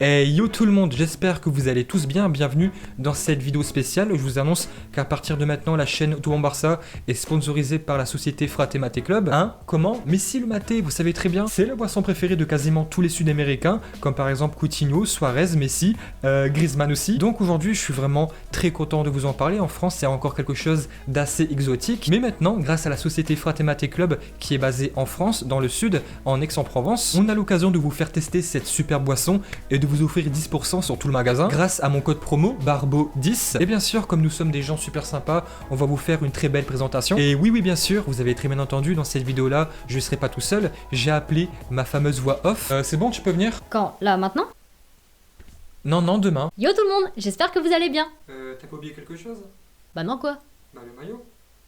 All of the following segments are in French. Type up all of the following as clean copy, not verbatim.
Hey yo tout le monde, j'espère que vous allez tous bien, bienvenue dans cette vidéo spéciale. Je vous annonce qu'à partir de maintenant, la chaîne Tout Bon Barça est sponsorisée par la société Frate Maté Club. Hein? Comment? Messi le maté, vous savez très bien, c'est la boisson préférée de quasiment tous les Sud-Américains, comme par exemple Coutinho, Suarez, Messi, Griezmann aussi. Donc aujourd'hui, je suis vraiment très content de vous en parler. En France, c'est encore quelque chose d'assez exotique. Mais maintenant, grâce à la société Frate Maté Club, qui est basée en France, dans le sud, en Aix-en-Provence, on a l'occasion de vous faire tester cette super boisson et de vous offrir 10% sur tout le magasin grâce à mon code promo Barbo10. Et bien sûr, comme nous sommes des gens super sympas, on va vous faire une très belle présentation. Et oui, bien sûr, vous avez très bien entendu, dans cette vidéo là, je ne serai pas tout seul, j'ai appelé ma fameuse voix off. C'est bon, tu peux venir? Quand? Là, maintenant? Non, demain. Yo tout le monde, j'espère que vous allez bien. T'as pas oublié quelque chose? Bah non quoi? Bah le maillot.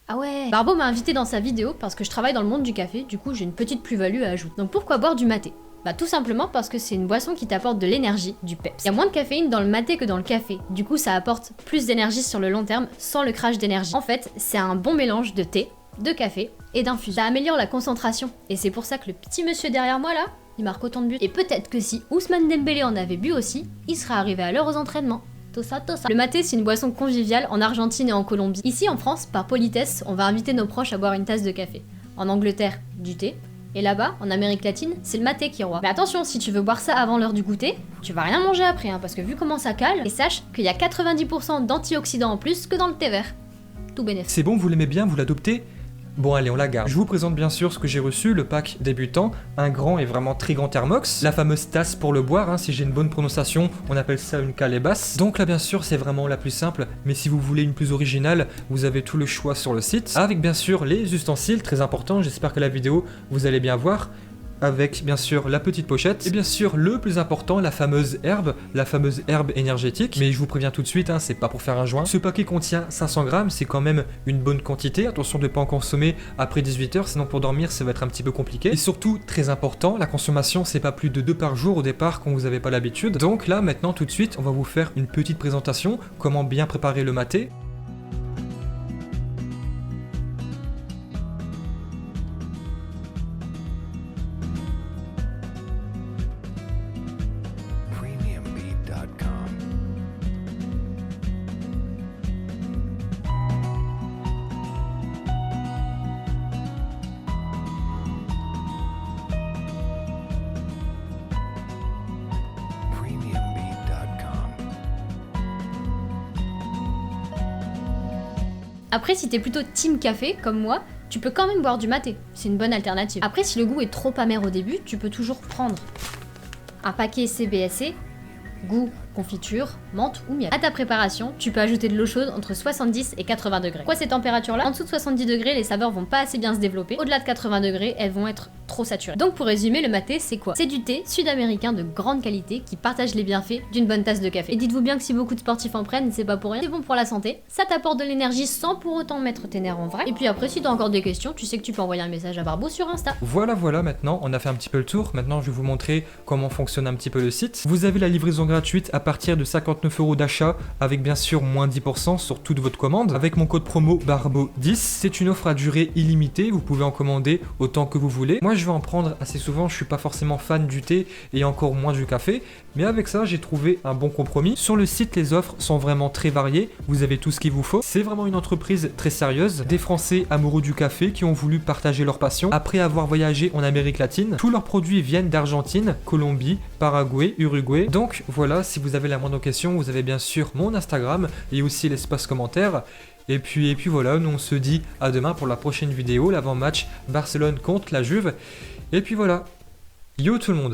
Ah ouais. Barbo m'a invité dans sa vidéo parce que je travaille dans le monde du café, du coup j'ai une petite plus-value à ajouter. Donc pourquoi boire du maté? Bah tout simplement parce que c'est une boisson qui t'apporte de l'énergie, du peps. Il y a moins de caféine dans le maté que dans le café, du coup ça apporte plus d'énergie sur le long terme sans le crash d'énergie. En fait, c'est un bon mélange de thé, de café et d'infusion. Ça améliore la concentration et c'est pour ça que le petit monsieur derrière moi là, il marque autant de buts. Et peut-être que si Ousmane Dembélé en avait bu aussi, il serait arrivé à l'heure aux entraînements. Tossa. Le maté, c'est une boisson conviviale en Argentine et en Colombie. Ici en France, par politesse, on va inviter nos proches à boire une tasse de café. En Angleterre, du thé. Et là-bas, en Amérique latine, c'est le maté qui est roi. Mais attention, si tu veux boire ça avant l'heure du goûter, tu vas rien manger après, hein, parce que vu comment ça cale, et sache qu'il y a 90% d'antioxydants en plus que dans le thé vert. Tout bénéfice. C'est bon, vous l'aimez bien, vous l'adoptez? Bon allez, on la garde. Je vous présente bien sûr ce que j'ai reçu, le pack débutant, un grand et vraiment très grand thermox, la fameuse tasse pour le boire, hein, si j'ai une bonne prononciation, on appelle ça une calebasse. Donc là bien sûr c'est vraiment la plus simple, mais si vous voulez une plus originale, vous avez tout le choix sur le site, avec bien sûr les ustensiles, très important, j'espère que la vidéo vous allez bien voir, avec bien sûr la petite pochette, et bien sûr le plus important, la fameuse herbe énergétique, mais je vous préviens tout de suite, hein, c'est pas pour faire un joint. Ce paquet contient 500 grammes, c'est quand même une bonne quantité, attention de ne pas en consommer après 18 h, sinon pour dormir ça va être un petit peu compliqué. Et surtout, très important, la consommation c'est pas plus de 2 par jour au départ quand vous n'avez pas l'habitude. Donc là maintenant tout de suite, on va vous faire une petite présentation, comment bien préparer le maté. Après, si t'es plutôt team café, comme moi, tu peux quand même boire du maté. C'est une bonne alternative. Après, si le goût est trop amer au début, tu peux toujours prendre un paquet CBSC, goût, confiture, menthe ou miel. À ta préparation, tu peux ajouter de l'eau chaude entre 70 et 80 degrés. Pourquoi ces températures-là? En dessous de 70 degrés, les saveurs vont pas assez bien se développer. Au-delà de 80 degrés, elles vont être trop saturées. Donc pour résumer, le maté, c'est quoi? C'est du thé sud-américain de grande qualité qui partage les bienfaits d'une bonne tasse de café. Et dites-vous bien que si beaucoup de sportifs en prennent, c'est pas pour rien. C'est bon pour la santé, ça t'apporte de l'énergie sans pour autant mettre tes nerfs en vrac. Et puis après, si t'as encore des questions, tu sais que tu peux envoyer un message à Barbo sur Insta. Voilà, maintenant, on a fait un petit peu le tour. Maintenant, je vais vous montrer comment fonctionne un petit peu le site. Vous avez la livraison gratuite à partir de 59 € d'achat, avec bien sûr moins 10% sur toute votre commande. Avec mon code promo Barbo10, c'est une offre à durée illimitée, vous pouvez en commander autant que vous voulez. Moi je vais en prendre assez souvent, je suis pas forcément fan du thé et encore moins du café, mais avec ça j'ai trouvé un bon compromis. Sur le site, les offres sont vraiment très variées, vous avez tout ce qu'il vous faut. C'est vraiment une entreprise très sérieuse, des Français amoureux du café qui ont voulu partager leur passion après avoir voyagé en Amérique latine. Tous leurs produits viennent d'Argentine, Colombie, Paraguay, Uruguay. Donc voilà, si vous avez la moindre question, vous avez bien sûr mon Instagram et aussi l'espace commentaire. Et puis voilà, nous on se dit à demain pour la prochaine vidéo, l'avant-match Barcelone contre la Juve. Et puis voilà, yo tout le monde.